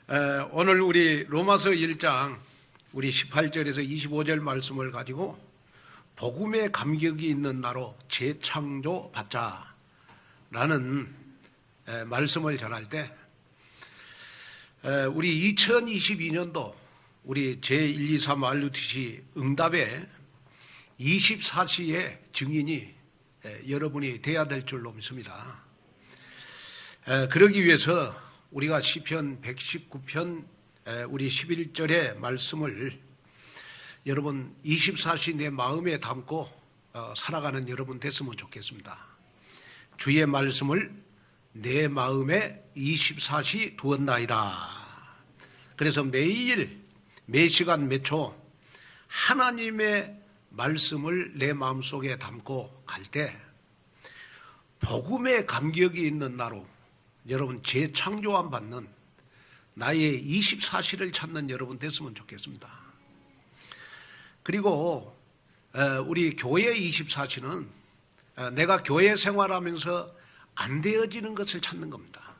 오늘 우리 로마서 1장 우리 18절에서 25절 말씀을 가지고 복음의 감격이 있는 나로 재창조 받자라는 말씀을 전할 때 우리 2022년도 우리 제1, 2, 3 RUTC 응답의 24시의 증인이 여러분이 돼야 될 줄로 믿습니다. 그러기 위해서 우리가 시편 119편 우리 11절의 말씀을 여러분 24시 내 마음에 담고 살아가는 여러분 됐으면 좋겠습니다. 주의 말씀을 내 마음에 24시 두었나이다. 그래서 매일 매 시간 몇 초 하나님의 말씀을 내 마음속에 담고 갈 때 복음의 감격이 있는 나로 여러분 재창조함 받는 나의 24시를 찾는 여러분 됐으면 좋겠습니다. 그리고 우리 교회 24시는 내가 교회 생활하면서 안 되어지는 것을 찾는 겁니다.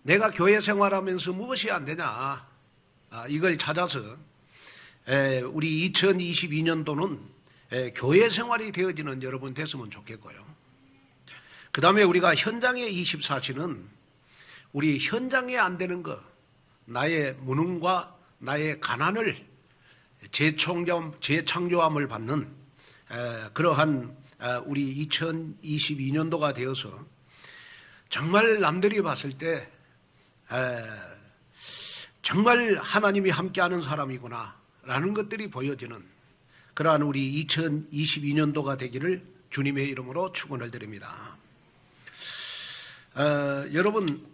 내가 교회 생활하면서 무엇이 안 되냐 이걸 찾아서 우리 2022년도는 교회 생활이 되어지는 여러분 됐으면 좋겠고요. 그 다음에 우리가 현장의 24시는 우리 현장에 안 되는 것, 나의 무능과 나의 가난을 재창조함을 받는 그러한 우리 2022년도가 되어서 정말 남들이 봤을 때 정말 하나님이 함께하는 사람이구나 라는 것들이 보여지는 그러한 우리 2022년도가 되기를 주님의 이름으로 축원을 드립니다. 여러분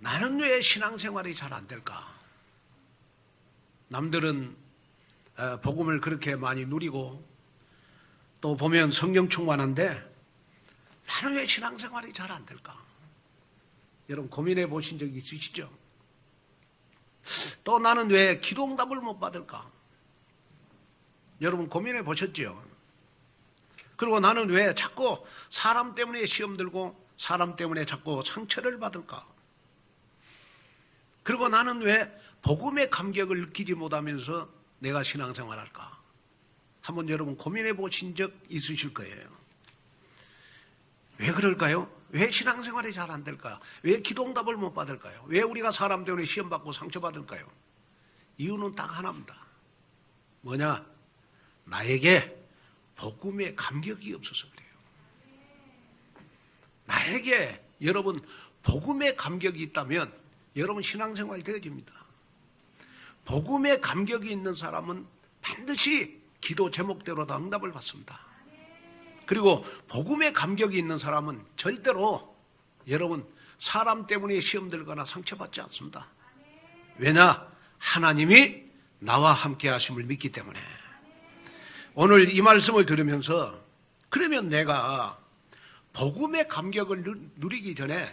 나는 왜 신앙생활이 잘 안 될까? 남들은 복음을 그렇게 많이 누리고 또 보면 성령 충만한데 나는 왜 신앙생활이 잘 안 될까? 여러분 고민해 보신 적 있으시죠? 또 나는 왜 기도응답을 못 받을까? 여러분 고민해 보셨죠? 그리고 나는 왜 자꾸 사람 때문에 시험 들고 사람 때문에 자꾸 상처를 받을까? 그리고 나는 왜 복음의 감격을 느끼지 못하면서 내가 신앙생활할까? 한번 여러분 고민해 보신 적 있으실 거예요. 왜 그럴까요? 왜 신앙생활이 잘 안 될까요? 왜 기도응답을 못 받을까요? 왜 우리가 사람 때문에 시험 받고 상처 받을까요? 이유는 딱 하나입니다. 뭐냐? 나에게 복음의 감격이 없어서 그래요. 나에게 여러분 복음의 감격이 있다면 여러분 신앙생활 되어집니다. 복음의 감격이 있는 사람은 반드시 기도 제목대로 다 응답을 받습니다. 그리고 복음의 감격이 있는 사람은 절대로 여러분 사람 때문에 시험 들거나 상처받지 않습니다. 왜냐? 하나님이 나와 함께 하심을 믿기 때문에. 오늘 이 말씀을 들으면서 그러면 내가 복음의 감격을 누리기 전에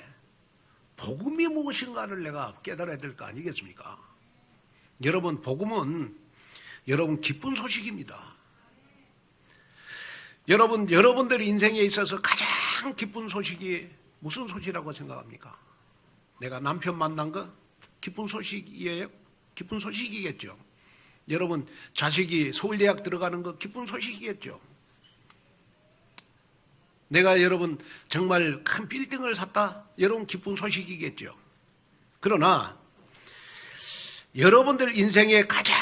복음이 무엇인가를 내가 깨달아야 될 거 아니겠습니까? 여러분 복음은 여러분 기쁜 소식입니다. 여러분들 인생에 있어서 가장 기쁜 소식이 무슨 소식이라고 생각합니까? 내가 남편 만난 거 기쁜 소식이에요? 기쁜 소식이겠죠. 여러분 자식이 서울대학 들어가는 거 기쁜 소식이겠죠. 내가 여러분 정말 큰 빌딩을 샀다? 여러분 기쁜 소식이겠죠. 그러나 여러분들 인생의 가장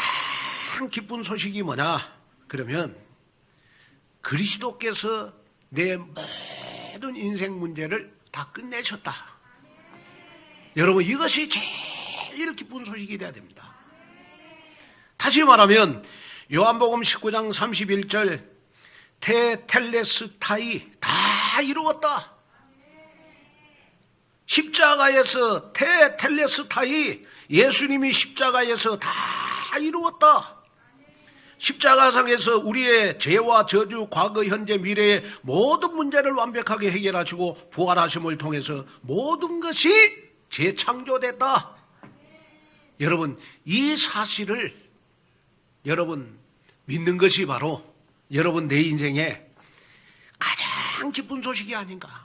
기쁜 소식이 뭐냐? 그러면 그리스도께서 내 모든 인생 문제를 다 끝내셨다. 여러분 이것이 제일 기쁜 소식이 돼야 됩니다. 다시 말하면 요한복음 19장 31절 테텔레스타이 다 이루었다. 십자가에서 테텔레스타이 예수님이 십자가에서 다 이루었다. 십자가상에서 우리의 죄와 저주, 과거, 현재, 미래의 모든 문제를 완벽하게 해결하시고 부활하심을 통해서 모든 것이 재창조됐다. 여러분 이 사실을 여러분 믿는 것이 바로 여러분 내 인생에 가장 기쁜 소식이 아닌가.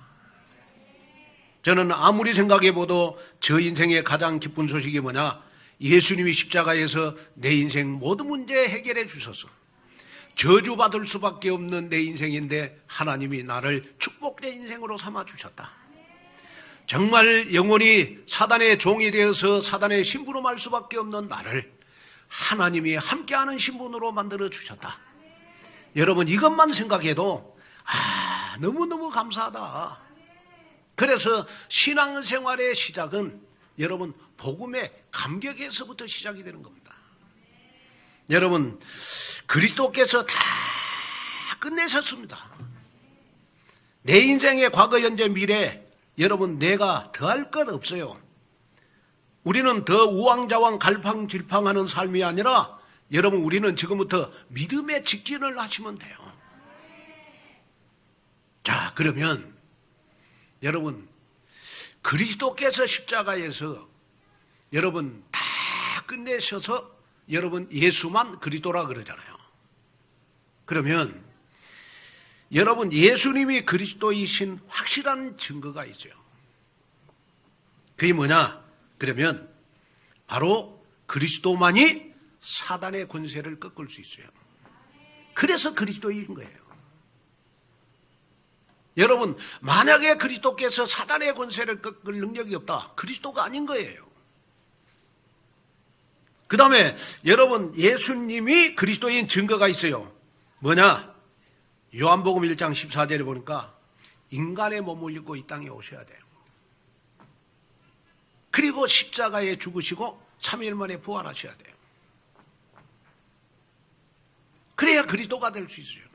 저는 아무리 생각해봐도 저 인생의 가장 기쁜 소식이 뭐냐? 예수님이 십자가에서 내 인생 모든 문제 해결해 주셔서 저주받을 수밖에 없는 내 인생인데 하나님이 나를 축복된 인생으로 삼아주셨다. 정말 영원히 사단의 종이 되어서 사단의 신부로 말 수밖에 없는 나를 하나님이 함께하는 신분으로 만들어 주셨다. 여러분, 이것만 생각해도 너무너무 감사하다. 그래서 신앙생활의 시작은 여러분 복음의 감격에서부터 시작이 되는 겁니다. 여러분, 그리스도께서 다 끝내셨습니다. 내 인생의 과거, 현재, 미래, 여러분 내가 더할 것 없어요. 우리는 더 우왕좌왕 갈팡질팡하는 삶이 아니라 여러분 우리는 지금부터 믿음의 직진을 하시면 돼요. 자, 그러면 여러분 그리스도께서 십자가에서 여러분 다 끝내셔서 여러분 예수만 그리스도라 그러잖아요. 그러면 여러분 예수님이 그리스도이신 확실한 증거가 있어요. 그게 뭐냐? 그러면 바로 그리스도만이 사단의 권세를 꺾을 수 있어요. 그래서 그리스도인 거예요. 여러분, 만약에 그리스도께서 사단의 권세를 꺾을 능력이 없다, 그리스도가 아닌 거예요. 그 다음에 여러분 예수님이 그리스도인 증거가 있어요. 뭐냐? 요한복음 1장 14절에 보니까 인간의 몸을 입고 이 땅에 오셔야 돼요. 그리고 십자가에 죽으시고 3일 만에 부활하셔야 돼요. 그래야 그리스도가 될 수 있어요.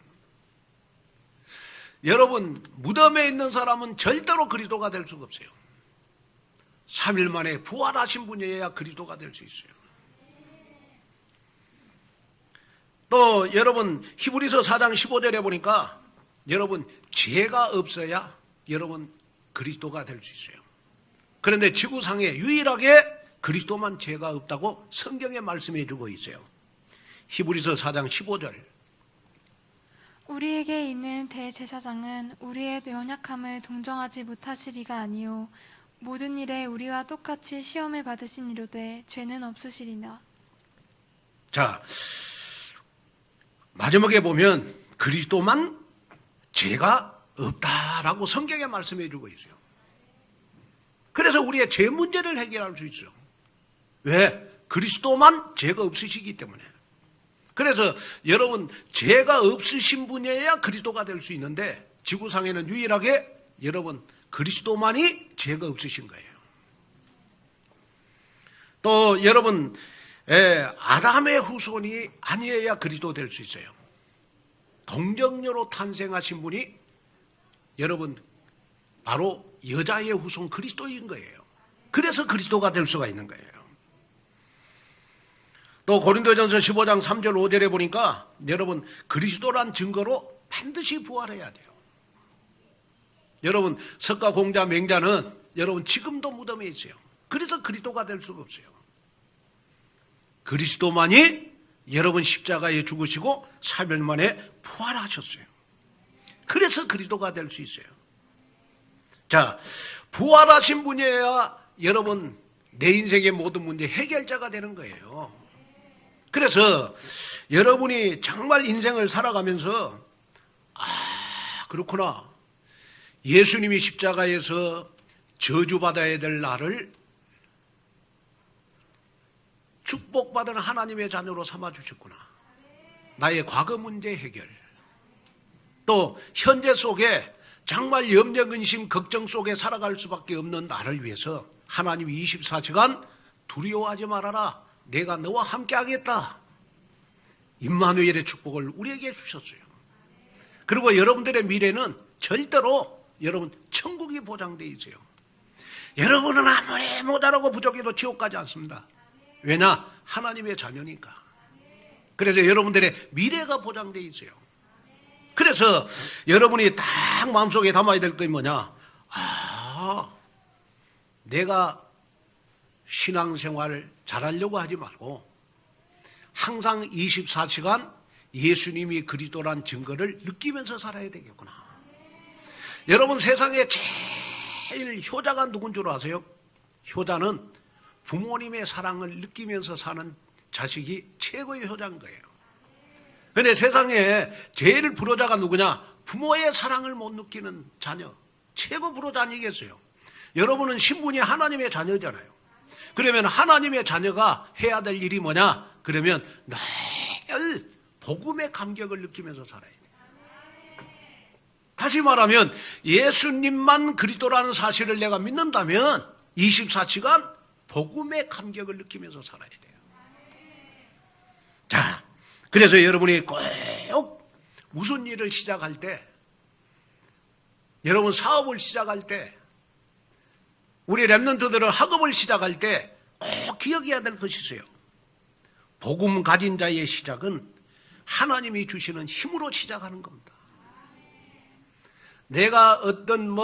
여러분, 무덤에 있는 사람은 절대로 그리스도가 될 수가 없어요. 3일 만에 부활하신 분이어야 그리스도가 될 수 있어요. 또 여러분 히브리서 4장 15절에 보니까 여러분 죄가 없어야 여러분 그리스도가 될 수 있어요. 그런데 지구상에 유일하게 그리스도만 죄가 없다고 성경에 말씀해 주고 있어요. 히브리서 4장 15절. 우리에게 있는 대제사장은 우리의 연약함을 동정하지 못하시리가 아니요 모든 일에 우리와 똑같이 시험을 받으신 이로되 죄는 없으시리나. 자, 마지막에 보면 그리스도만 죄가 없다라고 성경에 말씀해 주고 있어요. 그래서 우리의 죄 문제를 해결할 수 있어요. 왜? 그리스도만 죄가 없으시기 때문에. 그래서 여러분 죄가 없으신 분이어야 그리스도가 될 수 있는데 지구상에는 유일하게 여러분 그리스도만이 죄가 없으신 거예요. 또 여러분 아담의 후손이 아니어야 그리스도 될 수 있어요. 동정녀로 탄생하신 분이 여러분 바로 여자의 후손 그리스도인 거예요. 그래서 그리스도가 될 수가 있는 거예요. 또 고린도전서 15장 3절 5절에 보니까 여러분 그리스도란 증거로 반드시 부활해야 돼요. 여러분 석가 공자 맹자는 여러분 지금도 무덤에 있어요. 그래서 그리스도가 될 수가 없어요. 그리스도만이 여러분 십자가에 죽으시고 3일 만에 부활하셨어요. 그래서 그리스도가 될 수 있어요. 자, 부활하신 분이어야 여러분 내 인생의 모든 문제 해결자가 되는 거예요. 그래서 여러분이 정말 인생을 살아가면서 그렇구나. 예수님이 십자가에서 저주받아야 될 나를 축복받은 하나님의 자녀로 삼아주셨구나. 나의 과거 문제 해결. 또 현재 속에 정말 염려, 근심, 걱정 속에 살아갈 수밖에 없는 나를 위해서 하나님이 24시간 두려워하지 말아라. 내가 너와 함께 하겠다. 임마누엘의 축복을 우리에게 주셨어요. 그리고 여러분들의 미래는 절대로 여러분 천국이 보장되어 있어요. 여러분은 아무리 모자라고 부족해도 지옥 가지 않습니다. 왜냐? 하나님의 자녀니까. 그래서 여러분들의 미래가 보장되어 있어요. 그래서 여러분이 딱 마음속에 담아야 될 게 뭐냐? 내가 신앙생활을 잘하려고 하지 말고 항상 24시간 예수님이 그리스도란 증거를 느끼면서 살아야 되겠구나. 여러분 세상에 제일 효자가 누군 줄 아세요? 효자는 부모님의 사랑을 느끼면서 사는 자식이 최고의 효자인 거예요. 그런데 세상에 제일 불효자가 누구냐? 부모의 사랑을 못 느끼는 자녀. 최고 불효자 아니겠어요? 여러분은 신분이 하나님의 자녀잖아요. 그러면 하나님의 자녀가 해야 될 일이 뭐냐? 그러면 늘 복음의 감격을 느끼면서 살아야 돼요. 다시 말하면 예수님만 그리스도라는 사실을 내가 믿는다면 24시간 복음의 감격을 느끼면서 살아야 돼요. 자, 그래서 여러분이 꼭 무슨 일을 시작할 때, 여러분 사업을 시작할 때, 우리 랩런트들은 학업을 시작할 때 꼭 기억해야 될 것이 있어요. 복음 가진 자의 시작은 하나님이 주시는 힘으로 시작하는 겁니다. 내가 어떤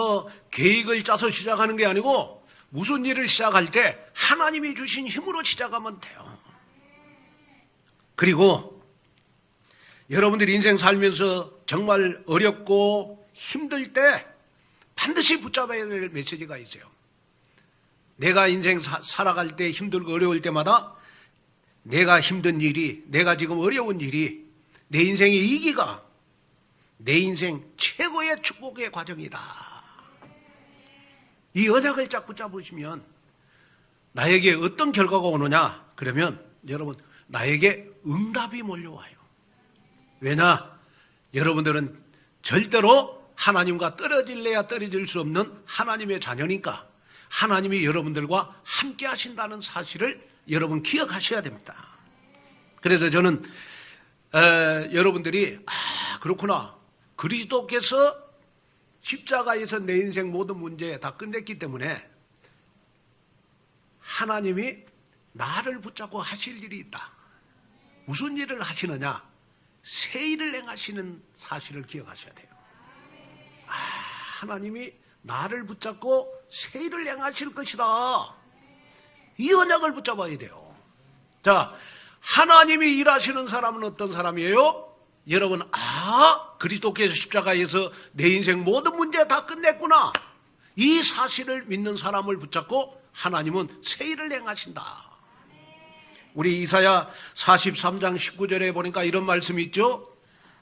계획을 짜서 시작하는 게 아니고 무슨 일을 시작할 때 하나님이 주신 힘으로 시작하면 돼요. 그리고 여러분들이 인생 살면서 정말 어렵고 힘들 때 반드시 붙잡아야 될 메시지가 있어요. 내가 인생 살아갈 때 힘들고 어려울 때마다 내가 힘든 일이, 내가 지금 어려운 일이 내 인생의 이기가 내 인생 최고의 축복의 과정이다. 이 언약을 쫙 붙잡으시면 나에게 어떤 결과가 오느냐? 그러면 여러분 나에게 응답이 몰려와요. 왜냐? 여러분들은 절대로 하나님과 떨어질래야 떨어질 수 없는 하나님의 자녀니까 하나님이 여러분들과 함께 하신다는 사실을 여러분 기억하셔야 됩니다. 그래서 저는 여러분들이 그렇구나. 그리스도께서 십자가에서 내 인생 모든 문제 다 끝냈기 때문에 하나님이 나를 붙잡고 하실 일이 있다. 무슨 일을 하시느냐? 새 일을 행하시는 사실을 기억하셔야 돼요. 하나님이 나를 붙잡고 새 일을 행하실 것이다. 이 언약을 붙잡아야 돼요. 자, 하나님이 일하시는 사람은 어떤 사람이에요? 여러분, 그리스도께서 십자가에서 내 인생 모든 문제 다 끝냈구나. 이 사실을 믿는 사람을 붙잡고 하나님은 새 일을 행하신다. 우리 이사야 43장 19절에 보니까 이런 말씀이 있죠.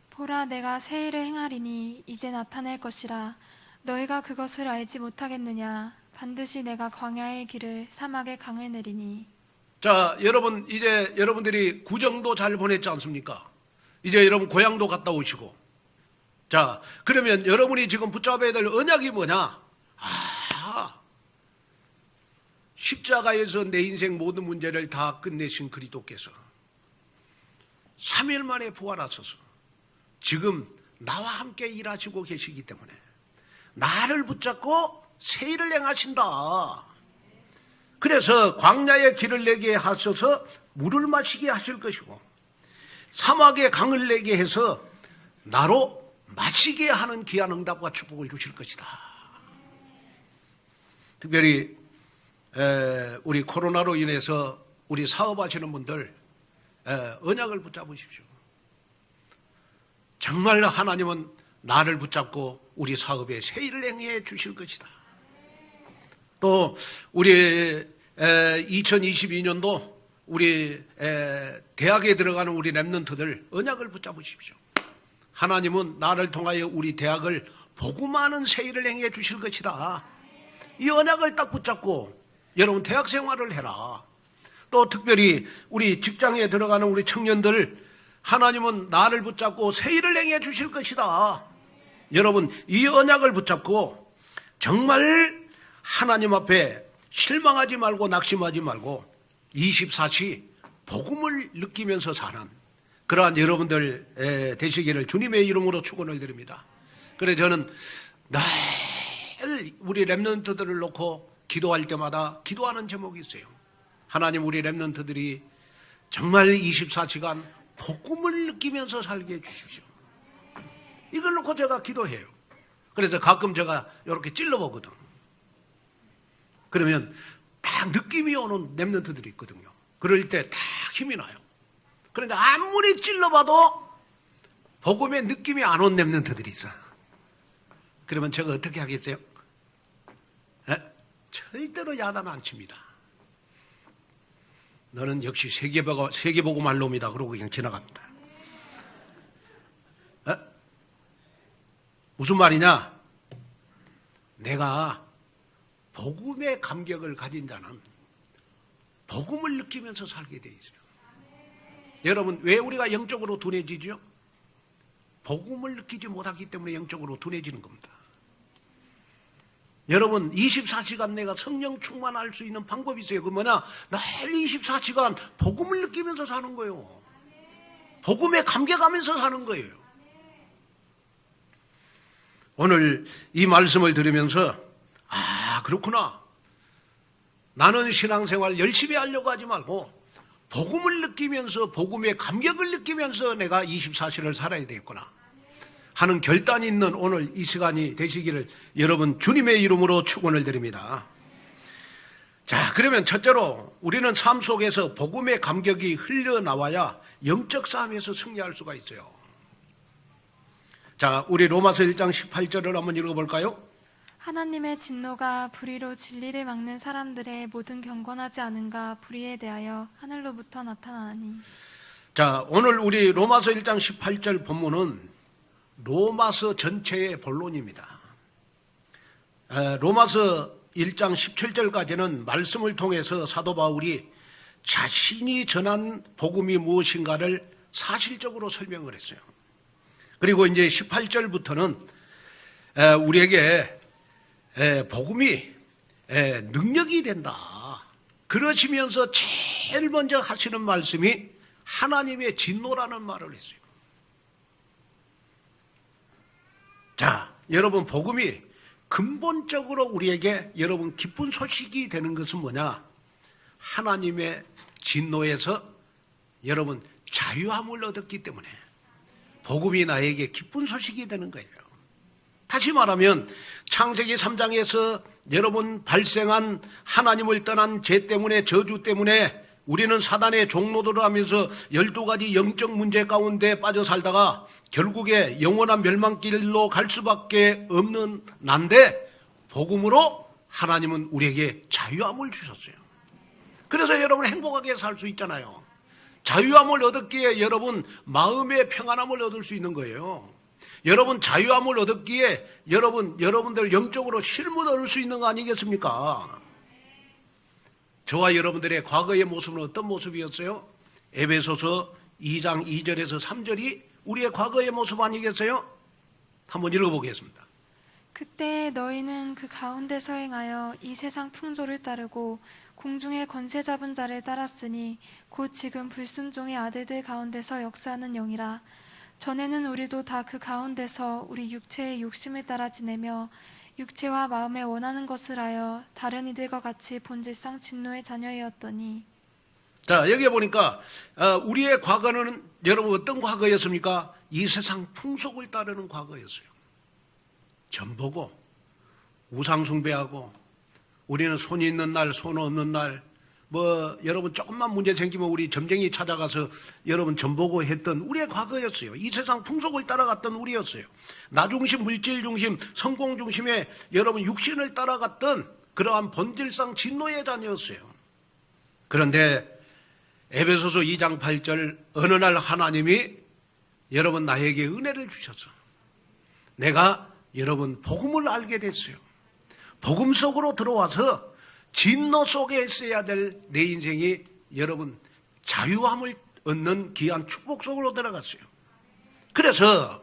보라, 내가 새 일을 행하리니 이제 나타낼 것이라. 너희가 그것을 알지 못하겠느냐? 반드시 내가 광야의 길을 사막의 강을 내리니. 자, 여러분 이제 여러분들이 구정도 잘 보냈지 않습니까? 이제 여러분 고향도 갔다 오시고. 자, 그러면 여러분이 지금 붙잡아야 될 언약이 뭐냐? 십자가에서 내 인생 모든 문제를 다 끝내신 그리스도께서 3일 만에 부활하셔서 지금 나와 함께 일하시고 계시기 때문에 나를 붙잡고 새 일을 행하신다. 그래서 광야의 길을 내게 하셔서 물을 마시게 하실 것이고 사막의 강을 내게 해서 나로 마시게 하는 귀한 응답과 축복을 주실 것이다. 특별히 우리 코로나로 인해서 우리 사업하시는 분들 언약을 붙잡으십시오. 정말 하나님은 나를 붙잡고 우리 사업에 새 일을 행해 주실 것이다. 또 우리 2022년도 우리 대학에 들어가는 우리 랩런트들 언약을 붙잡으십시오. 하나님은 나를 통하여 우리 대학을 복음하는 새 일을 행해 주실 것이다. 이 언약을 딱 붙잡고 여러분 대학 생활을 해라. 또 특별히 우리 직장에 들어가는 우리 청년들 하나님은 나를 붙잡고 새 일을 행해 주실 것이다. 여러분 이 언약을 붙잡고 정말 하나님 앞에 실망하지 말고 낙심하지 말고 24시 복음을 느끼면서 사는 그러한 여러분들 되시기를 주님의 이름으로 축원을 드립니다. 그래서 저는 늘 우리 랩런트들을 놓고 기도할 때마다 기도하는 제목이 있어요. 하나님 우리 랩런트들이 정말 24시간 복음을 느끼면서 살게 해주십시오. 이걸 놓고 제가 기도해요. 그래서 가끔 제가 이렇게 찔러보거든. 그러면 딱 느낌이 오는 랩런트들이 있거든요. 그럴 때 딱 힘이 나요. 그런데 아무리 찔러봐도 복음의 느낌이 안 온 랩런트들이 있어. 그러면 제가 어떻게 하겠어요? 절대로 야단 안 칩니다. 너는 역시 세계보고 말놈이다 그러고 그냥 지나갑니다. 무슨 말이냐? 내가 복음의 감격을 가진 자는 복음을 느끼면서 살게 돼 있어요. 여러분, 왜 우리가 영적으로 둔해지죠? 복음을 느끼지 못하기 때문에 영적으로 둔해지는 겁니다. 여러분, 24시간 내가 성령 충만할 수 있는 방법이 있어요. 그 뭐냐? 늘 24시간 복음을 느끼면서 사는 거예요. 복음에 감격하면서 사는 거예요. 오늘 이 말씀을 들으면서 그렇구나. 나는 신앙생활 열심히 하려고 하지 말고 복음을 느끼면서 복음의 감격을 느끼면서 내가 24시를 살아야 되겠구나 하는 결단이 있는 오늘 이 시간이 되시기를 여러분 주님의 이름으로 축원을 드립니다. 자, 그러면 첫째로 우리는 삶 속에서 복음의 감격이 흘러나와야 영적 싸움에서 승리할 수가 있어요. 자, 우리 로마서 1장 18절을 한번 읽어볼까요? 하나님의 진노가 불의로 진리를 막는 사람들의 모든 경건하지 않은가 불의에 대하여 하늘로부터 나타나니. 자, 오늘 우리 로마서 1장 18절 본문은 로마서 전체의 본론입니다. 로마서 1장 17절까지는 말씀을 통해서 사도 바울이 자신이 전한 복음이 무엇인가를 사실적으로 설명을 했어요. 그리고 이제 18절부터는 우리에게 복음이 능력이 된다. 그러시면서 제일 먼저 하시는 말씀이 하나님의 진노라는 말을 했어요. 자, 여러분, 복음이 근본적으로 우리에게 여러분 기쁜 소식이 되는 것은 뭐냐? 하나님의 진노에서 여러분 자유함을 얻었기 때문에 복음이 나에게 기쁜 소식이 되는 거예요. 다시 말하면 창세기 3장에서 여러분 발생한 하나님을 떠난 죄 때문에, 저주 때문에 우리는 사단의 종노릇을 하면서 12가지 영적 문제 가운데 빠져 살다가 결국에 영원한 멸망길로 갈 수밖에 없는 난데 복음으로 하나님은 우리에게 자유함을 주셨어요. 그래서 여러분 행복하게 살 수 있잖아요. 자유함을 얻었기에 여러분 마음의 평안함을 얻을 수 있는 거예요. 여러분 자유함을 얻었기에 여러분들 영적으로 쉼을 얻을 수 있는 거 아니겠습니까? 저와 여러분들의 과거의 모습은 어떤 모습이었어요? 에베소서 2장 2절에서 3절이 우리의 과거의 모습 아니겠어요? 한번 읽어보겠습니다. 그때 너희는 그 가운데서 행하여 이 세상 풍조를 따르고 공중의 권세 잡은 자를 따랐으니 곧 지금 불순종의 아들들 가운데서 역사하는 영이라. 전에는 우리도 다 그 가운데서 우리 육체의 욕심을 따라 지내며 육체와 마음에 원하는 것을 하여 다른 이들과 같이 본질상 진노의 자녀이었더니. 자, 여기에 보니까 우리의 과거는 여러분 어떤 과거였습니까? 이 세상 풍속을 따르는 과거였어요. 전보고 우상 숭배하고 우리는 손이 있는 날, 손 없는 날, 여러분 조금만 문제 생기면 우리 점쟁이 찾아가서 여러분 전보고 했던 우리의 과거였어요. 이 세상 풍속을 따라갔던 우리였어요. 나 중심, 물질 중심, 성공 중심의 여러분 육신을 따라갔던 그러한 본질상 진노의 자녀였어요. 그런데 에베소서 2장 8절 어느 날 하나님이 여러분 나에게 은혜를 주셔서 내가 여러분 복음을 알게 됐어요. 복음 속으로 들어와서 진노 속에 있어야 될 내 인생이 여러분 자유함을 얻는 귀한 축복 속으로 들어갔어요. 그래서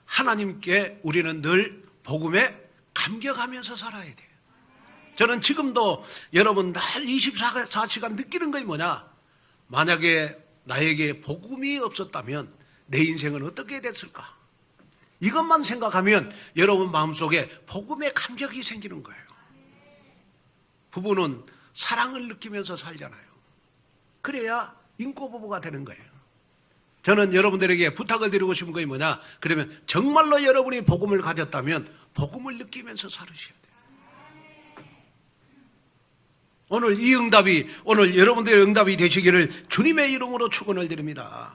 하나님께 우리는 늘 복음에 감격하면서 살아야 돼요. 저는 지금도 여러분 날 24시간 느끼는 것이 뭐냐? 만약에 나에게 복음이 없었다면 내 인생은 어떻게 됐을까? 이것만 생각하면 여러분 마음속에 복음의 감격이 생기는 거예요. 부부는 사랑을 느끼면서 살잖아요. 그래야 인꼬부부가 되는 거예요. 저는 여러분들에게 부탁을 드리고 싶은 것이 뭐냐? 그러면 정말로 여러분이 복음을 가졌다면 복음을 느끼면서 살으셔야 돼요. 오늘 여러분들의 응답이 되시기를 주님의 이름으로 축원을 드립니다.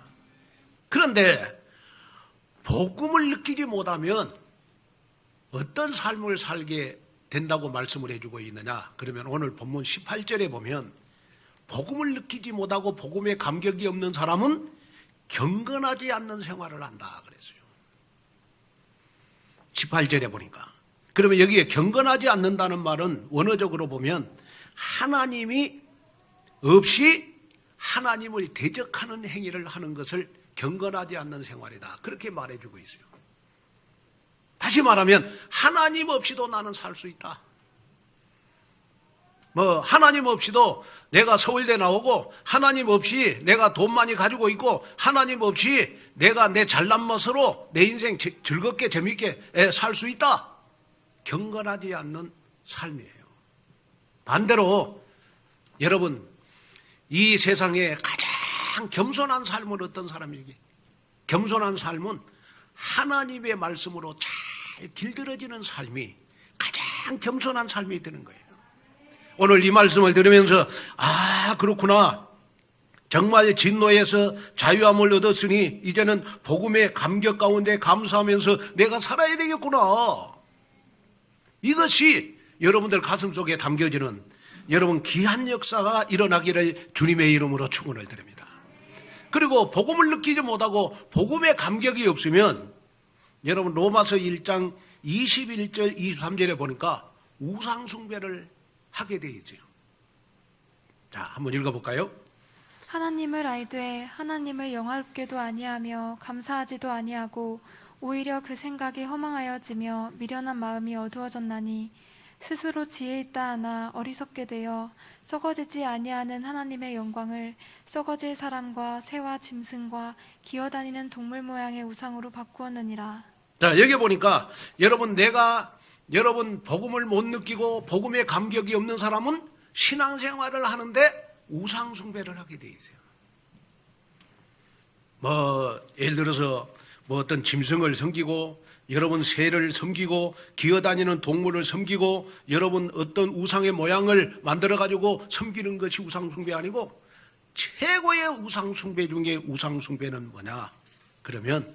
그런데 복음을 느끼지 못하면 어떤 삶을 살게 된다고 말씀을 해주고 있느냐? 그러면 오늘 본문 18절에 보면 복음을 느끼지 못하고 복음에 감격이 없는 사람은 경건하지 않는 생활을 한다 그랬어요. 18절에 보니까. 그러면 여기에 경건하지 않는다는 말은 원어적으로 보면 하나님이 없이 하나님을 대적하는 행위를 하는 것을 경건하지 않는 생활이다. 그렇게 말해주고 있어요. 다시 말하면 하나님 없이도 나는 살 수 있다. 하나님 없이도 내가 서울대 나오고 하나님 없이 내가 돈 많이 가지고 있고 하나님 없이 내가 내 잘난 맛으로 내 인생 즐겁게 재밌게 살 수 있다. 경건하지 않는 삶이에요. 반대로 여러분 이 세상에 가장 겸손한 삶은 어떤 사람이기? 겸손한 삶은 하나님의 말씀으로 잘 길들여지는 삶이 가장 겸손한 삶이 되는 거예요. 오늘 이 말씀을 들으면서 그렇구나. 정말 진노에서 자유함을 얻었으니 이제는 복음의 감격 가운데 감사하면서 내가 살아야 되겠구나. 이것이 여러분들 가슴속에 담겨지는 여러분 귀한 역사가 일어나기를 주님의 이름으로 축원을 드립니다. 그리고 복음을 느끼지 못하고 복음의 감격이 없으면 여러분 로마서 1장 21절 23절에 보니까 우상 숭배를 하게 되어 있어요. 자, 한번 읽어볼까요? 하나님을 알되 하나님을 영화롭게도 아니하며 감사하지도 아니하고 오히려 그 생각이 허망하여지며 미련한 마음이 어두워졌나니 스스로 지혜 있다 하나 어리석게 되어 썩어지지 아니하는 하나님의 영광을 썩어질 사람과 새와 짐승과 기어다니는 동물 모양의 우상으로 바꾸었느니라. 자, 여기 보니까 여러분 복음을 못 느끼고 복음의 감격이 없는 사람은 신앙생활을 하는데 우상 숭배를 하게 돼 있어요. 예를 들어서 어떤 짐승을 섬기고 여러분 새를 섬기고 기어다니는 동물을 섬기고 여러분 어떤 우상의 모양을 만들어 가지고 섬기는 것이 우상 숭배 아니고 최고의 우상 숭배 중에 우상 숭배는 뭐냐? 그러면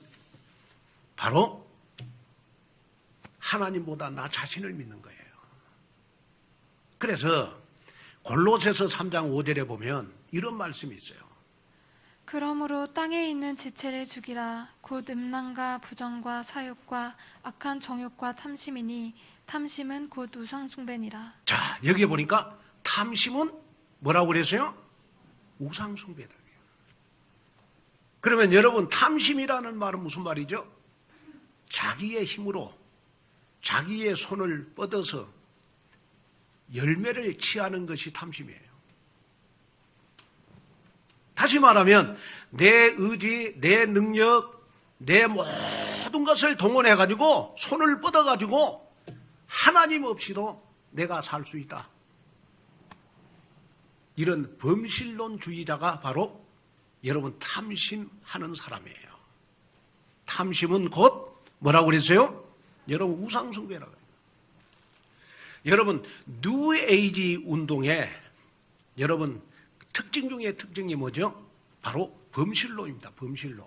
바로 하나님보다 나 자신을 믿는 거예요. 그래서 골로새서 3장 5절에 보면 이런 말씀이 있어요. 그러므로 땅에 있는 지체를 죽이라. 곧 음란과 부정과 사욕과 악한 정욕과 탐심이니 탐심은 곧 우상 숭배니라. 자, 여기 보니까 탐심은 뭐라고 그랬어요? 우상 숭배다. 그러면 여러분 탐심이라는 말은 무슨 말이죠? 자기의 힘으로 자기의 손을 뻗어서 열매를 취하는 것이 탐심이에요. 다시 말하면 내 의지, 내 능력, 내 모든 것을 동원해가지고 손을 뻗어가지고 하나님 없이도 내가 살 수 있다. 이런 범실론주의자가 바로 여러분 탐심하는 사람이에요. 탐심은 곧 뭐라고 그랬어요? 여러분 우상숭배라고 해요. 여러분 뉴에이지 운동의 여러분 특징 중에 특징이 뭐죠? 바로 범실론입니다. 범실론.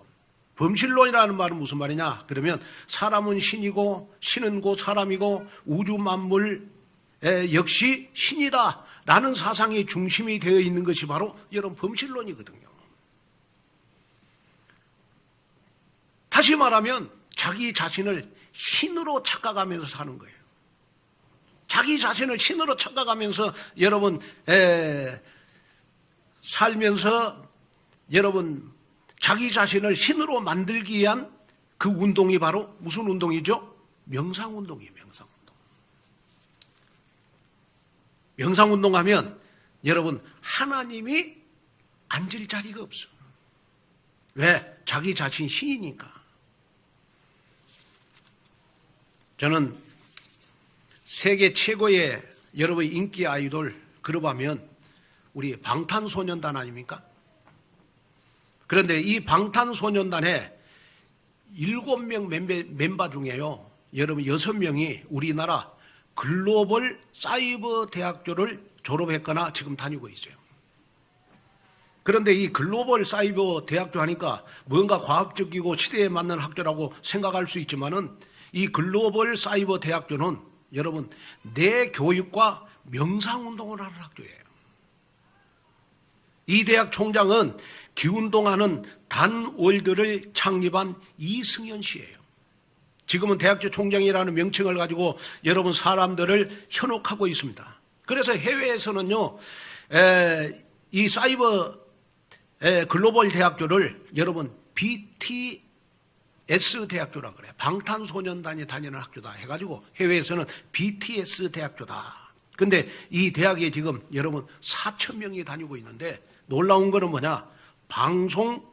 범실론이라는 말은 무슨 말이냐? 그러면 사람은 신이고 신은 곧 사람이고 우주 만물 역시 신이다 라는 사상이 중심이 되어 있는 것이 바로 여러분 범실론이거든요. 다시 말하면 자기 자신을 신으로 착각하면서 사는 거예요. 자기 자신을 신으로 착각하면서 여러분 살면서 여러분 자기 자신을 신으로 만들기 위한 그 운동이 바로 무슨 운동이죠? 명상운동이에요. 명상운동. 명상운동하면 여러분 하나님이 앉을 자리가 없어. 왜? 자기 자신 신이니까. 저는 세계 최고의 여러분 인기 아이돌 그룹하면 우리 방탄소년단 아닙니까? 그런데 이 방탄소년단의 7명 멤버 중에요. 여러분 6명이 우리나라 글로벌 사이버 대학교를 졸업했거나 지금 다니고 있어요. 그런데 이 글로벌 사이버 대학교 하니까 뭔가 과학적이고 시대에 맞는 학교라고 생각할 수 있지만은 이 글로벌 사이버 대학교는 여러분 내 교육과 명상운동을 하는 학교예요. 이 대학 총장은 기운동하는 단월드를 창립한 이승현 씨예요. 지금은 대학교 총장이라는 명칭을 가지고 여러분 사람들을 현혹하고 있습니다. 그래서 해외에서는요, 이 사이버 글로벌 대학교를 여러분 BTS 대학교라고 그래요. 방탄소년단이 다니는 학교다 해가지고 해외에서는 BTS 대학교다. 근데 이 대학에 지금 여러분 4천 명이 다니고 있는데 놀라운 거는 뭐냐? 방송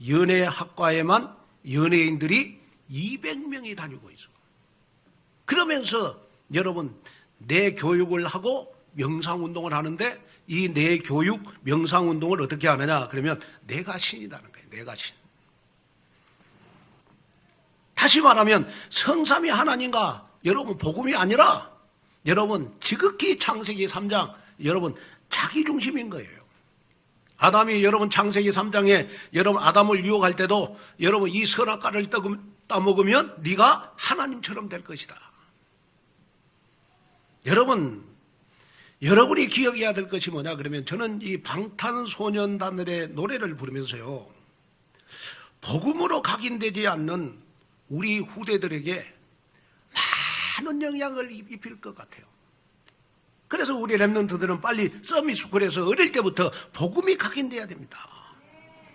연예학과에만 연예인들이 200명이 다니고 있어. 그러면서 여러분 내 교육을 하고 명상운동을 하는데 이 내 교육 명상운동을 어떻게 하느냐? 그러면 내가 신이라는 거예요. 내가 신. 다시 말하면 성삼위 하나님과 여러분 복음이 아니라 여러분 지극히 창세기 3장 여러분 자기중심인 거예요. 아담이 여러분 창세기 3장에 여러분 아담을 유혹할 때도 여러분 이 선악과를 따먹으면 네가 하나님처럼 될 것이다. 여러분이 기억해야 될 것이 뭐냐 그러면 저는 이 방탄소년단들의 노래를 부르면서요. 복음으로 각인되지 않는 우리 후대들에게 많은 영향을 입힐 것 같아요. 그래서 우리 랩런트들은 빨리 서밋스쿨에서 어릴 때부터 복음이 각인돼야 됩니다.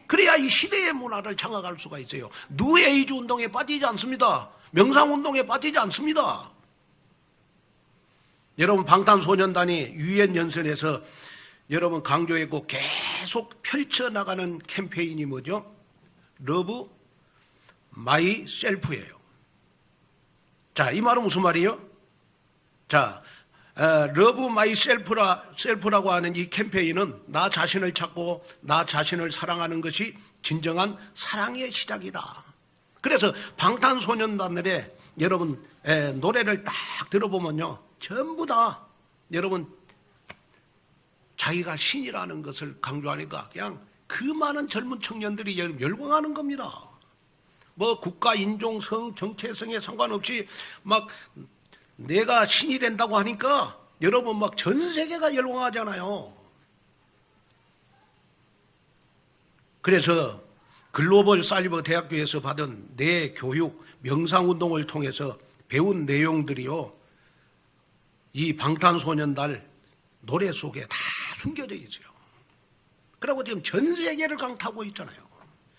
그래야 이 시대의 문화를 장악할 수가 있어요. 뉴에이지 운동에 빠지지 않습니다. 명상운동에 빠지지 않습니다. 여러분 방탄소년단이 유엔연설에서 여러분 강조했고 계속 펼쳐나가는 캠페인이 뭐죠? 러브 마이 셀프예요. 자, 이 말은 무슨 말이에요? 자, 러브 마이 셀프라고 하는 이 캠페인은 나 자신을 찾고 나 자신을 사랑하는 것이 진정한 사랑의 시작이다. 그래서 방탄소년단들의 여러분 노래를 딱 들어보면요. 전부 다 여러분 자기가 신이라는 것을 강조하니까 그냥 그 많은 젊은 청년들이 열광하는 겁니다. 뭐 국가, 인종, 성, 정체성에 상관없이 막 내가 신이 된다고 하니까 여러분 막 전 세계가 열광하잖아요. 그래서 글로벌 사이버 대학교에서 받은 내 교육 명상운동을 통해서 배운 내용들이요. 이 방탄소년단 노래 속에 다 숨겨져 있어요. 그리고 지금 전 세계를 강타하고 있잖아요.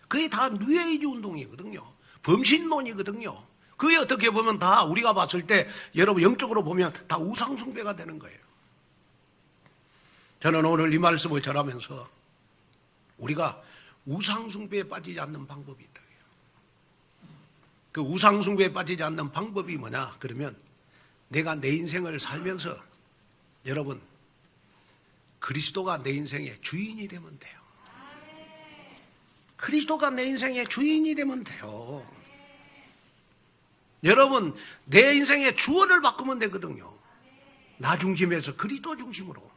그게 다 뉴에이지 운동이거든요. 범신론이거든요. 그게 어떻게 보면 다 우리가 봤을 때 여러분 영적으로 보면 다 우상숭배가 되는 거예요. 저는 오늘 이 말씀을 전하면서 우리가 우상숭배에 빠지지 않는 방법이 있다. 그 우상숭배에 빠지지 않는 방법이 뭐냐? 그러면 내가 내 인생을 살면서 여러분 그리스도가 내 인생의 주인이 되면 돼요. 그리스도가 내 인생의 주인이 되면 돼요. 여러분 내 인생의 주어를 바꾸면 되거든요. 나 중심에서 그리스도 중심으로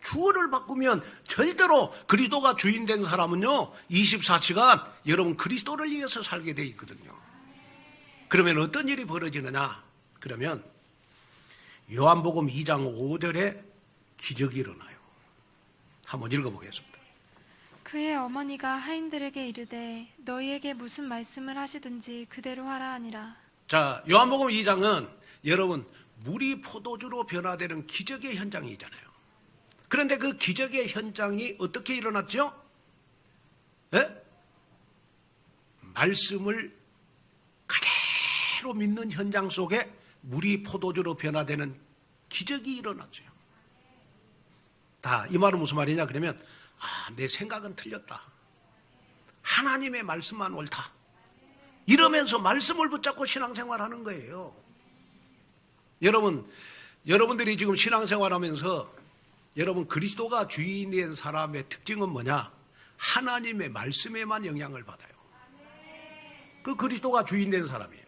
주어를 바꾸면 절대로 그리스도가 주인 된 사람은요 24시간 여러분 그리스도를 위해서 살게 돼 있거든요. 그러면 어떤 일이 벌어지느냐? 그러면 요한복음 2장 5절에 기적이 일어나요. 한번 읽어보겠습니다. 그의 어머니가 하인들에게 이르되 너희에게 무슨 말씀을 하시든지 그대로 하라 하니라. 자, 요한복음 2장은 여러분 물이 포도주로 변화되는 기적의 현장이잖아요. 그런데 그 기적의 현장이 어떻게 일어났죠? 말씀을 그대로 믿는 현장 속에 물이 포도주로 변화되는 기적이 일어났죠. 다 이 말은 무슨 말이냐 그러면 내 생각은 틀렸다. 하나님의 말씀만 옳다. 이러면서 말씀을 붙잡고 신앙생활하는 거예요. 여러분들이 지금 신앙생활하면서 여러분 그리스도가 주인인 사람의 특징은 뭐냐? 하나님의 말씀에만 영향을 받아요. 그 그리스도가 주인된 사람이에요.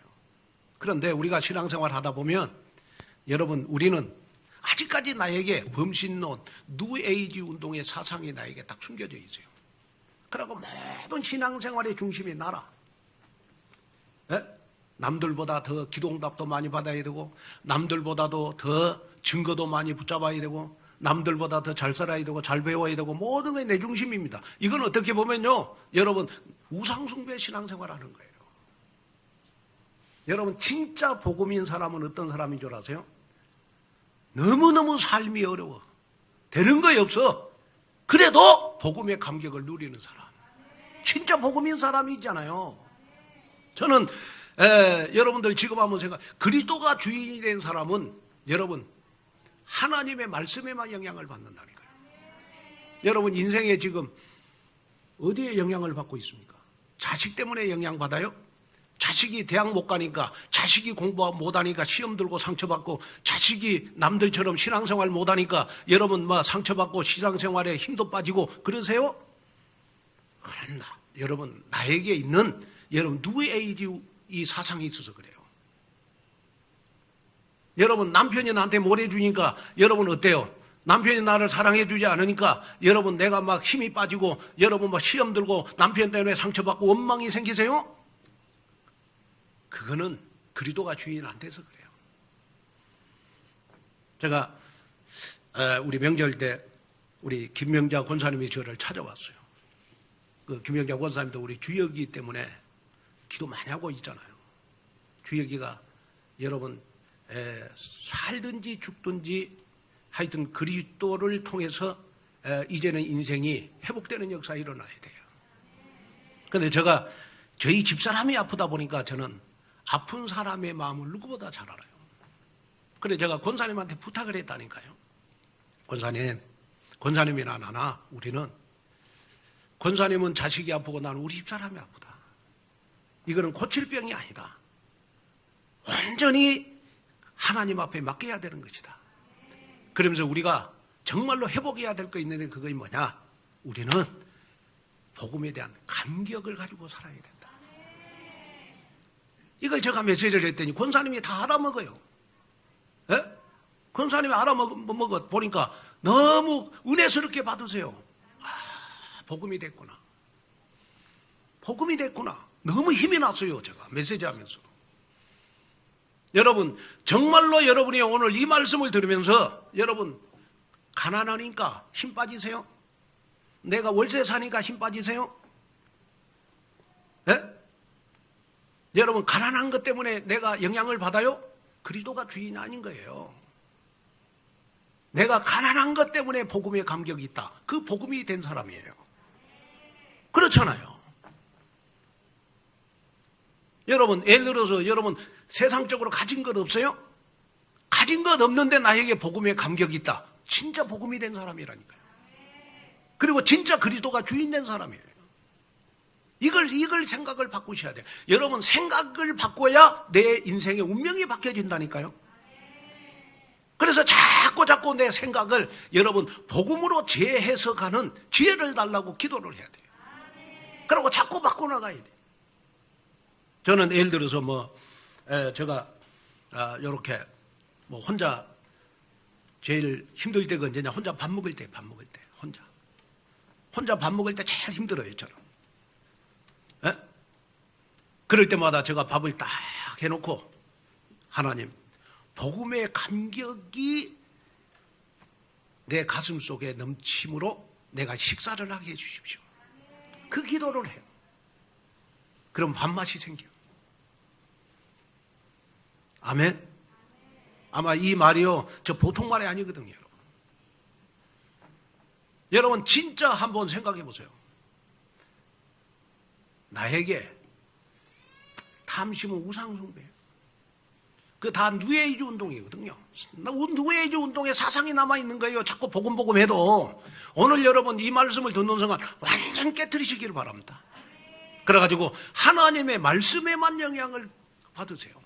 그런데 우리가 신앙생활 하다 보면 여러분 우리는 아직까지 나에게 범신론, 뉴에이지 운동의 사상이 나에게 딱 숨겨져 있어요. 그리고 모든 신앙생활의 중심이 나라. 남들보다 더 기도응답도 많이 받아야 되고, 남들보다도 더 증거도 많이 붙잡아야 되고, 남들보다 더 잘 살아야 되고, 잘 배워야 되고, 모든 게 내 중심입니다. 이건 어떻게 보면요, 여러분 우상숭배 신앙생활하는 거예요. 여러분 진짜 복음인 사람은 어떤 사람인 줄 아세요? 너무너무 삶이 어려워, 되는 거이 없어. 그래도 복음의 감격을 누리는 사람, 진짜 복음인 사람이잖아요. 저는 여러분들 지금 한번 그리스도가 주인이 된 사람은 여러분 하나님의 말씀에만 영향을 받는다니까요. 여러분 인생에 지금 어디에 영향을 받고 있습니까? 자식 때문에 영향받아요? 자식이 대학 못 가니까, 자식이 공부 못하니까 시험 들고 상처받고, 자식이 남들처럼 신앙생활 못하니까 여러분 상처받고 신앙생활에 힘도 빠지고 그러세요? 그런다. 여러분 나에게 있는 여러분 누에이지 이 사상이 있어서 그래요. 여러분 남편이 나한테 뭘 해주니까 여러분 어때요? 남편이 나를 사랑해주지 않으니까 여러분 내가 막 힘이 빠지고, 여러분 막 시험 들고 남편 때문에 상처받고 원망이 생기세요? 그거는 그리스도가 주인 안 돼서 그래요. 제가 우리 명절 때 우리 김명자 권사님이 저를 찾아왔어요. 그 김명자 권사님도 우리 주혁이 때문에 기도 많이 하고 있잖아요. 주혁이가 여러분 살든지 죽든지 하여튼 그리스도를 통해서 이제는 인생이 회복되는 역사가 일어나야 돼요. 그런데 제가 저희 집사람이 아프다 보니까 저는 아픈 사람의 마음을 누구보다 잘 알아요. 그래서 제가 권사님한테 부탁을 했다니까요. 권사님이나 나나 우리는, 권사님은 자식이 아프고 나는 우리 집사람이 아프다. 이거는 고칠 병이 아니다. 완전히 하나님 앞에 맡겨야 되는 것이다. 그러면서 우리가 정말로 회복해야 될 거 있는데 그것이 뭐냐? 우리는 복음에 대한 감격을 가지고 살아야 된다. 이걸 제가 메시지를 했더니 권사님이 다 알아먹어요. 예? 권사님이 알아먹어 보니까 너무 은혜스럽게 받으세요. 복음이 됐구나. 복음이 됐구나. 너무 힘이 났어요. 제가 메시지 하면서. 여러분 정말로 여러분이 오늘 이 말씀을 들으면서 여러분 가난하니까 힘 빠지세요? 내가 월세 사니까 힘 빠지세요? 예? 여러분 가난한 것 때문에 내가 영향을 받아요? 그리스도가 주인이 아닌 거예요. 내가 가난한 것 때문에 복음의 감격이 있다. 그 복음이 된 사람이에요. 그렇잖아요. 여러분 예를 들어서 여러분 세상적으로 가진 것 없어요? 가진 것 없는데 나에게 복음의 감격이 있다. 진짜 복음이 된 사람이라니까요. 그리고 진짜 그리스도가 주인 된 사람이에요. 이걸 생각을 바꾸셔야 돼요. 여러분 생각을 바꿔야 내 인생의 운명이 바뀌어진다니까요. 그래서 자꾸 내 생각을 여러분 복음으로 재해석하는 지혜를 달라고 기도를 해야 돼요. 그리고 자꾸 바꿔나가야 돼요. 저는 예를 들어서 제가 이렇게 혼자 제일 힘들 때가 언제냐? 혼자 밥 먹을 때 혼자 밥 먹을 때 제일 힘들어요, 저는. 예? 그럴 때마다 제가 밥을 딱 해놓고 하나님, 복음의 감격이 내 가슴 속에 넘침으로 내가 식사를 하게 해주십시오. 그 기도를 해요. 그럼 밥맛이 생겨요. 아멘. 아마 이 말이요, 저 보통 말이 아니거든요, 여러분. 여러분 진짜 한번 생각해 보세요. 나에게 탐심은 우상숭배예요. 그 다 누에이지 운동이거든요. 누에이지 운동에 사상이 남아있는 거예요. 자꾸 복음 해도. 오늘 여러분 이 말씀을 듣는 순간 완전 깨트리시기를 바랍니다. 그래가지고 하나님의 말씀에만 영향을 받으세요.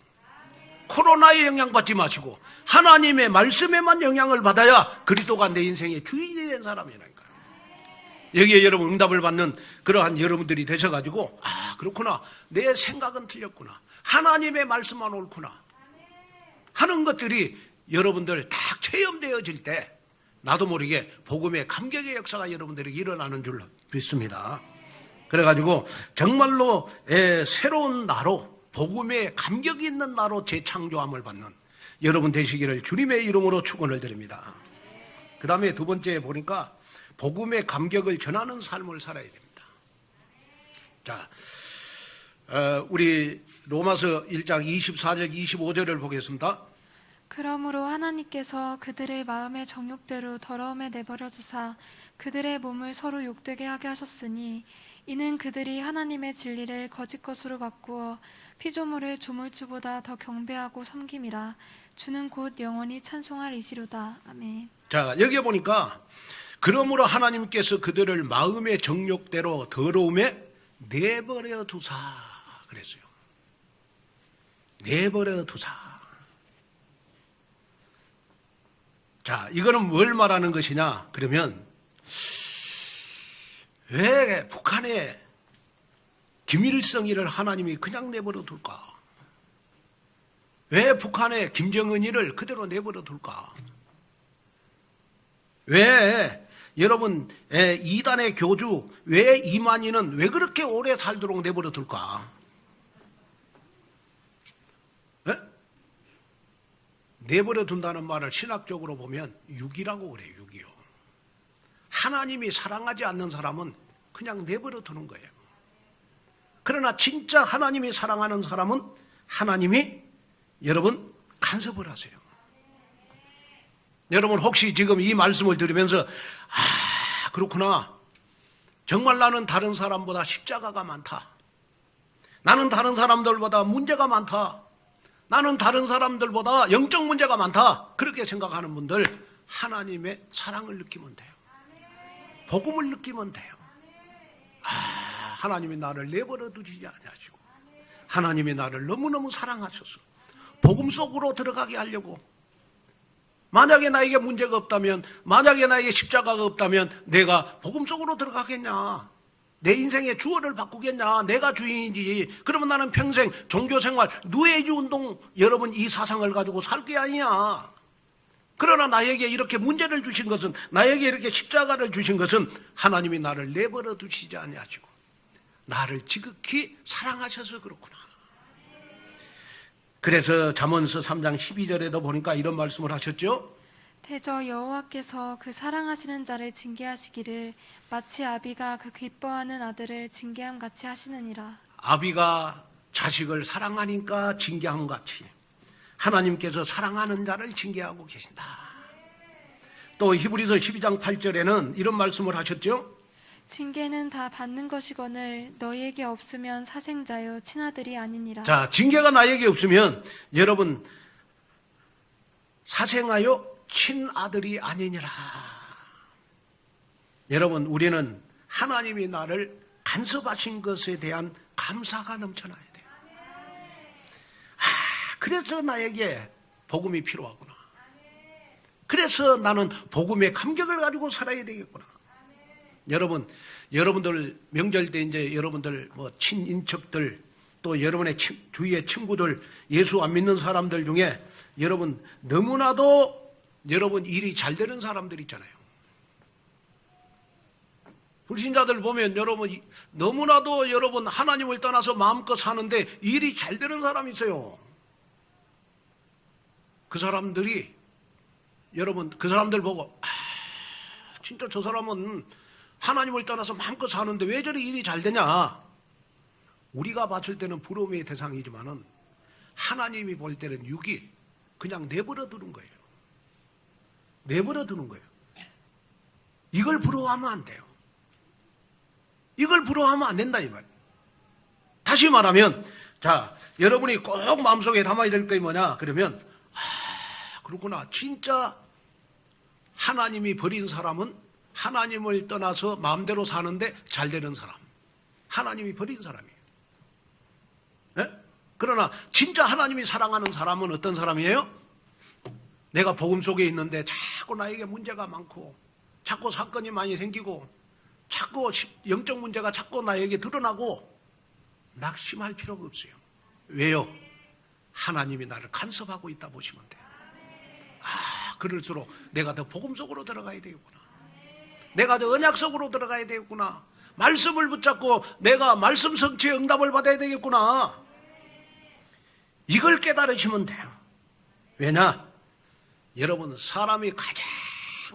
코로나에 영향받지 마시고 하나님의 말씀에만 영향을 받아야 그리스도가 내 인생의 주인이 된 사람이라니까요. 여기에 여러분 응답을 받는 그러한 여러분들이 되셔가지고 그렇구나, 내 생각은 틀렸구나, 하나님의 말씀만 옳구나 하는 것들이 여러분들 딱 체험되어질 때 나도 모르게 복음의 감격의 역사가 여러분들에게 일어나는 줄로 믿습니다. 그래가지고 정말로 새로운 나로 복음에 감격이 있는 나로 재창조함을 받는 여러분 되시기를 주님의 이름으로 축원을 드립니다. 그 다음에 두 번째 보니까 복음의 감격을 전하는 삶을 살아야 됩니다. 자, 우리 로마서 1장 24절 25절을 보겠습니다. 그러므로 하나님께서 그들의 마음의 정욕대로 더러움에 내버려 두사 그들의 몸을 서로 욕되게 하게 하셨으니 이는 그들이 하나님의 진리를 거짓 것으로 바꾸어 피조물을 조물주보다 더 경배하고 섬김이라. 주는 곧 영원히 찬송할 이시로다. 아멘. 자, 여기 보니까 그러므로 하나님께서 그들을 마음의 정욕대로 더러움에 내버려 두사 그랬어요. 내버려 두사. 자, 이거는 뭘 말하는 것이냐? 그러면 왜 북한의 김일성이를 하나님이 그냥 내버려 둘까? 왜 북한의 김정은이를 그대로 내버려 둘까? 왜 여러분 이단의 교주 왜 이만희는 왜 그렇게 오래 살도록 내버려 둘까? 네? 내버려 둔다는 말을 신학적으로 보면 유기라고 그래요. 유기요. 하나님이 사랑하지 않는 사람은 그냥 내버려 두는 거예요. 그러나 진짜 하나님이 사랑하는 사람은 하나님이 여러분 간섭을 하세요. 여러분 혹시 지금 이 말씀을 들으면서 그렇구나. 정말 나는 다른 사람보다 십자가가 많다. 나는 다른 사람들보다 문제가 많다. 나는 다른 사람들보다 영적 문제가 많다. 그렇게 생각하는 분들 하나님의 사랑을 느끼면 돼요. 복음을 느끼면 돼요. 하나님이 나를 내버려 두지 아니하시고 하나님이 나를 너무너무 사랑하셔서 복음 속으로 들어가게 하려고. 만약에 나에게 문제가 없다면, 만약에 나에게 십자가가 없다면 내가 복음 속으로 들어가겠냐? 내 인생의 주어를 바꾸겠냐? 내가 주인이지. 그러면 나는 평생 종교생활, 누에이지 운동 여러분 이 사상을 가지고 살 게 아니야. 그러나 나에게 이렇게 문제를 주신 것은, 나에게 이렇게 십자가를 주신 것은 하나님이 나를 내버려 두시지 아니하시고 나를 지극히 사랑하셔서 그렇구나. 그래서 잠언서 3장 12절에도 보니까 이런 말씀을 하셨죠. 대저 여호와께서 그 사랑하시는 자를 징계하시기를 마치 아비가 그 기뻐하는 아들을 징계함 같이 하시느니라. 아비가 자식을 사랑하니까 징계함 같이 하나님께서 사랑하는 자를 징계하고 계신다. 또 히브리서 12장 8절에는 이런 말씀을 하셨죠. 징계는 다 받는 것이거늘 너희에게 없으면 사생자요 친아들이 아니니라. 자, 징계가 나에게 없으면 여러분 사생하여 친아들이 아니니라. 여러분 우리는 하나님이 나를 간섭하신 것에 대한 감사가 넘쳐나야 돼요. 그래서 나에게 복음이 필요하구나. 그래서 나는 복음의 감격을 가지고 살아야 되겠구나. 여러분, 여러분들 명절 때 이제 여러분들 뭐 친인척들 또 여러분의 주위의 친구들 예수 안 믿는 사람들 중에 여러분 너무나도 여러분 일이 잘 되는 사람들 있잖아요. 불신자들 보면 여러분 너무나도 여러분 하나님을 떠나서 마음껏 사는데 일이 잘 되는 사람이 있어요. 그 사람들이 여러분 그 사람들 보고 진짜 저 사람은 하나님을 떠나서 마음껏 사는데 왜 저리 일이 잘 되냐? 우리가 봤을 때는 부러움의 대상이지만은 하나님이 볼 때는 육이 그냥 내버려 두는 거예요. 내버려 두는 거예요. 이걸 부러워하면 안 돼요. 이걸 부러워하면 안 된다 이 말이에요. 다시 말하면 자, 여러분이 꼭 마음속에 담아야 될 게 뭐냐? 그러면 그렇구나. 진짜 하나님이 버린 사람은 하나님을 떠나서 마음대로 사는데 잘 되는 사람. 하나님이 버린 사람이에요. 네? 그러나 진짜 하나님이 사랑하는 사람은 어떤 사람이에요? 내가 복음 속에 있는데 자꾸 나에게 문제가 많고 자꾸 사건이 많이 생기고 자꾸 영적 문제가 자꾸 나에게 드러나고 낙심할 필요가 없어요. 왜요? 하나님이 나를 간섭하고 있다 보시면 돼요. 그럴수록 내가 더 복음 속으로 들어가야 되겠구나. 내가 더 언약 속으로 들어가야 되겠구나. 말씀을 붙잡고 내가 말씀 성취의 응답을 받아야 되겠구나. 이걸 깨달으시면 돼요. 왜냐? 여러분, 사람이 가장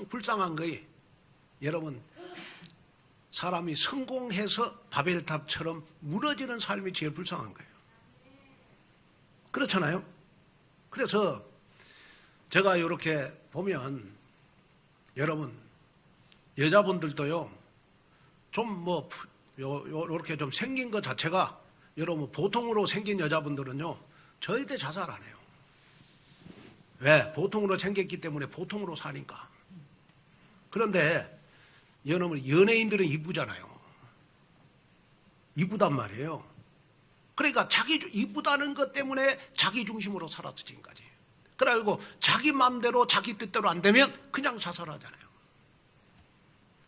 불쌍한 거예요. 여러분, 사람이 성공해서 바벨탑처럼 무너지는 삶이 제일 불쌍한 거예요. 그렇잖아요? 그래서 제가 이렇게 보면 여러분, 여자분들도요, 좀 이렇게 좀 생긴 것 자체가 여러분, 보통으로 생긴 여자분들은요, 절대 자살 안 해요. 왜? 보통으로 생겼기 때문에 보통으로 사니까. 그런데 여러분, 연예인들은 이쁘잖아요. 이쁘단 말이에요. 그러니까 이쁘다는 것 때문에 자기 중심으로 살았어, 지금까지. 그래가지고 자기 마음대로 자기 뜻대로 안 되면 그냥 자살하잖아요.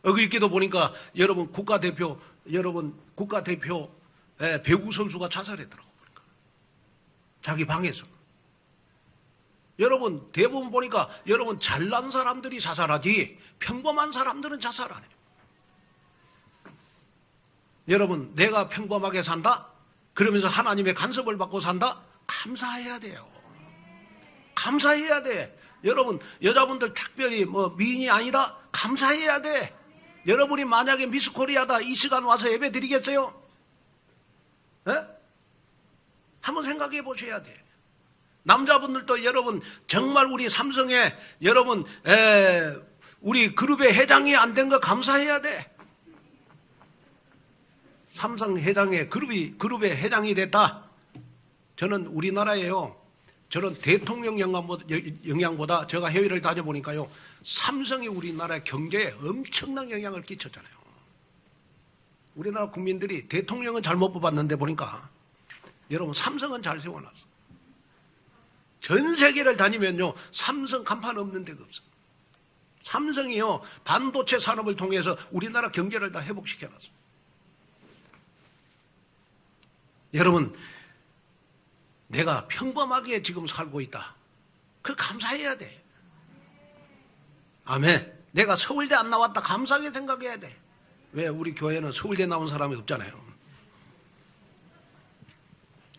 여기 있기도 보니까 여러분 국가대표 배구 선수가 자살했더라고. 그러니까. 자기 방에서. 여러분 대부분 보니까 여러분 잘난 사람들이 자살하지 평범한 사람들은 자살 안 해요. 여러분 내가 평범하게 산다? 그러면서 하나님의 간섭을 받고 산다? 감사해야 돼요. 감사해야 돼. 여러분 여자분들 특별히 미인이 아니다? 감사해야 돼. 여러분이 만약에 미스 코리아다 이 시간 와서 예배 드리겠어요? 에? 한번 생각해 보셔야 돼. 남자분들도 여러분 정말 우리 삼성에 여러분 우리 그룹의 회장이 안 된 거 감사해야 돼. 삼성 회장의 그룹의 회장이 됐다. 저는 우리나라에요. 저는 대통령 영향보다 제가 해외를 다녀보니까요. 삼성이 우리나라 경제에 엄청난 영향을 끼쳤잖아요. 우리나라 국민들이 대통령은 잘못 뽑았는데 보니까 여러분 삼성은 잘 세워놨어. 전 세계를 다니면요. 삼성 간판 없는 데가 없어. 삼성이요. 반도체 산업을 통해서 우리나라 경제를 다 회복시켜놨어. 여러분 내가 평범하게 지금 살고 있다. 그 감사해야 돼. 아멘. 내가 서울대 안 나왔다. 감사하게 생각해야 돼. 왜? 우리 교회는 서울대 나온 사람이 없잖아요.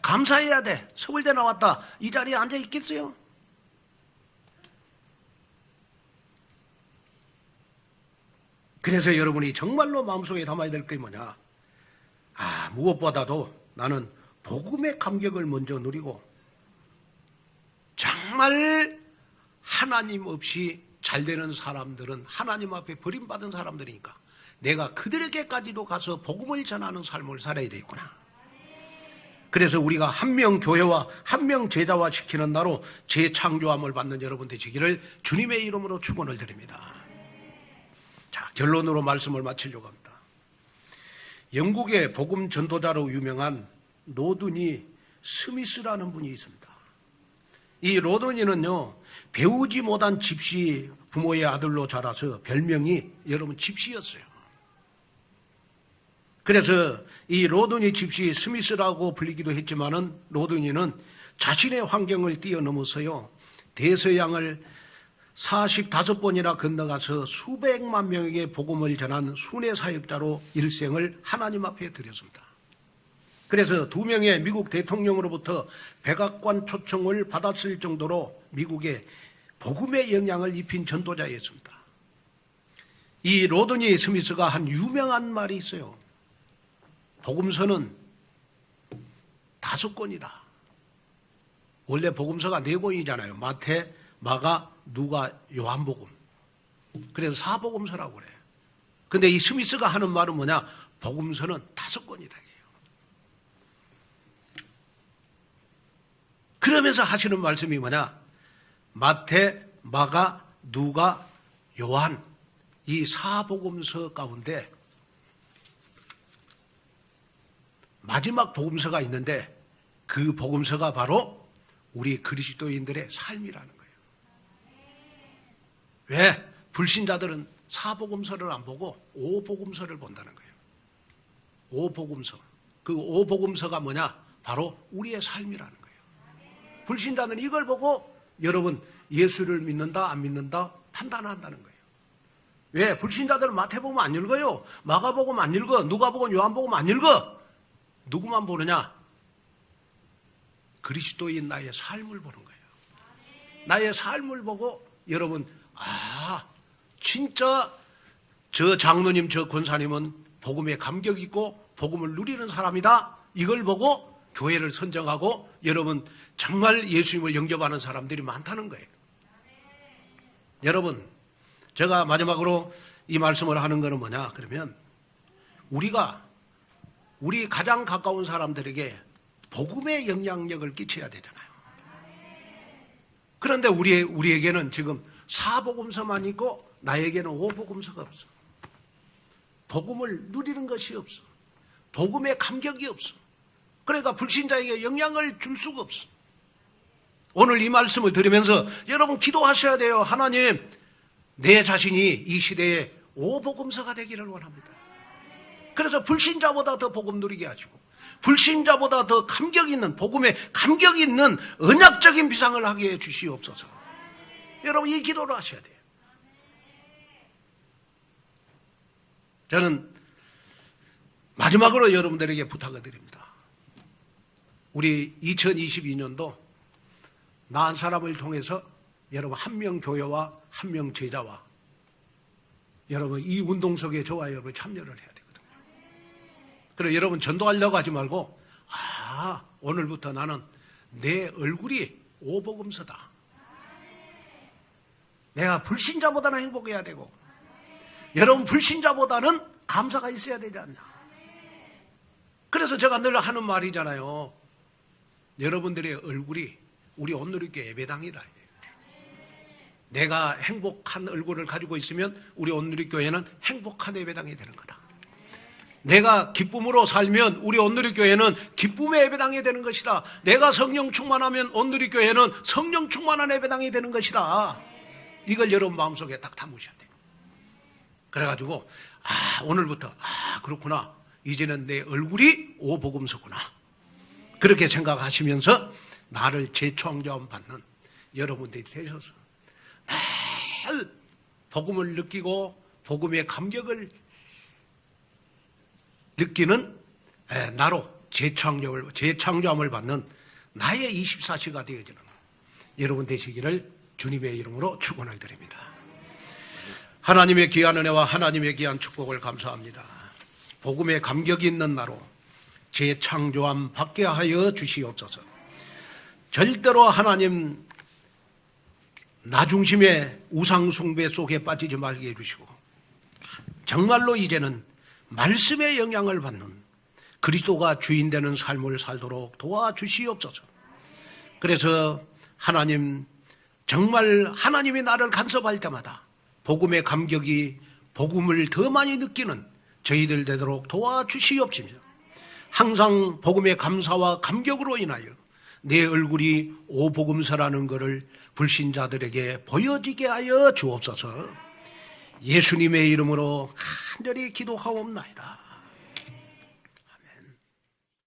감사해야 돼. 서울대 나왔다. 이 자리에 앉아 있겠어요? 그래서 여러분이 정말로 마음속에 담아야 될 게 뭐냐? 무엇보다도 나는 복음의 감격을 먼저 누리고 정말 하나님 없이 잘 되는 사람들은 하나님 앞에 버림받은 사람들이니까 내가 그들에게까지도 가서 복음을 전하는 삶을 살아야 되겠구나. 그래서 우리가 한 명 교회와 한 명 제자화 시키는 나로 재창조함을 받는 여러분 되시기를 주님의 이름으로 축원을 드립니다. 자, 결론으로 말씀을 마치려고 합니다. 영국의 복음 전도자로 유명한 로드니 스미스라는 분이 있습니다. 이 로드니는요, 배우지 못한 집시 부모의 아들로 자라서 별명이 여러분 집시였어요. 그래서 이 로드니 집시 스미스라고 불리기도 했지만은 로드니는 자신의 환경을 뛰어넘어서요, 대서양을 45번이나 건너가서 수백만 명에게 복음을 전한 순회 사역자로 일생을 하나님 앞에 드렸습니다. 그래서 2명의 미국 대통령으로부터 백악관 초청을 받았을 정도로 미국에 복음의 영향을 입힌 전도자였습니다. 이 로드니 스미스가 한 유명한 말이 있어요. 복음서는 5권이다. 원래 복음서가 4권이잖아요. 마태, 마가, 누가, 요한복음. 그래서 4복음서라고 그래요. 근데 이 스미스가 하는 말은 뭐냐? 복음서는 5권이다. 그러면서 하시는 말씀이 뭐냐? 마태, 마가, 누가, 요한 이 4복음서 가운데 마지막 복음서가 있는데 그 복음서가 바로 우리 그리스도인들의 삶이라는 거예요. 왜? 불신자들은 4복음서를 안 보고 5복음서를 본다는 거예요. 5복음서. 그 5복음서가 뭐냐? 바로 우리의 삶이라는 거예요. 불신자는 이걸 보고 여러분 예수를 믿는다 안 믿는다 판단한다는 거예요. 왜? 불신자들은 마태복음 안 읽어요. 마가복음 안 읽어. 누가복음 요한복음 안 읽어. 누구만 보느냐? 그리스도인 나의 삶을 보는 거예요. 나의 삶을 보고 여러분, 진짜 저 장로님, 저 권사님은 복음에 감격 있고 복음을 누리는 사람이다. 이걸 보고 교회를 선정하고 여러분 정말 예수님을 영접하는 사람들이 많다는 거예요. 여러분, 제가 마지막으로 이 말씀을 하는 거는 뭐냐 그러면 우리 가장 가까운 사람들에게 복음의 영향력을 끼쳐야 되잖아요. 그런데 우리에게는 지금 사복음서만 있고 나에게는 오복음서가 없어. 복음을 누리는 것이 없어. 복음의 감격이 없어. 그러니까 불신자에게 영향을 줄 수가 없어. 오늘 이 말씀을 들으면서 여러분 기도하셔야 돼요. 하나님, 내 자신이 이 시대에 오복음서가 되기를 원합니다. 그래서 불신자보다 더 복음 누리게 하시고 불신자보다 더 감격 있는, 복음에 감격 있는 언약적인 비상을 하게 해 주시옵소서. 여러분 이 기도를 하셔야 돼요. 저는 마지막으로 여러분들에게 부탁을 드립니다. 우리 2022년도 나 한 사람을 통해서 여러분 한 명 교회와 한 명 제자와 여러분 이 운동 속에 저와 여러분 참여를 해야 되거든요. 그래서 여러분 전도하려고 하지 말고 오늘부터 나는 내 얼굴이 오복음서다. 내가 불신자보다는 행복해야 되고 여러분 불신자보다는 감사가 있어야 되지 않나. 그래서 제가 늘 하는 말이잖아요. 여러분들의 얼굴이 우리 온누리교회 예배당이다. 내가 행복한 얼굴을 가지고 있으면 우리 온누리교회는 행복한 예배당이 되는 거다. 내가 기쁨으로 살면 우리 온누리교회는 기쁨의 예배당이 되는 것이다. 내가 성령 충만하면 온누리교회는 성령 충만한 예배당이 되는 것이다. 이걸 여러분 마음속에 딱 담으셔야 돼요. 그래가지고 오늘부터 그렇구나. 이제는 내 얼굴이 오복음서구나. 그렇게 생각하시면서 나를 재창조함 받는 여러분들이 되셔서 늘 복음을 느끼고 복음의 감격을 느끼는 나로 재창조함을 받는 나의 24시가 되어지는 여러분 되시기를 주님의 이름으로 축원을 드립니다. 하나님의 귀한 은혜와 하나님의 귀한 축복을 감사합니다. 복음의 감격이 있는 나로 재창조함 받게 하여 주시옵소서. 절대로 하나님 나 중심의 우상 숭배 속에 빠지지 말게 해주시고 정말로 이제는 말씀의 영향을 받는 그리스도가 주인 되는 삶을 살도록 도와주시옵소서. 그래서 하나님 정말 하나님이 나를 간섭할 때마다 복음의 감격이 복음을 더 많이 느끼는 저희들 되도록 도와주시옵시며 항상 복음의 감사와 감격으로 인하여 내 얼굴이 오복음서라는 것을 불신자들에게 보여지게 하여 주옵소서. 예수님의 이름으로 간절히 기도하옵나이다.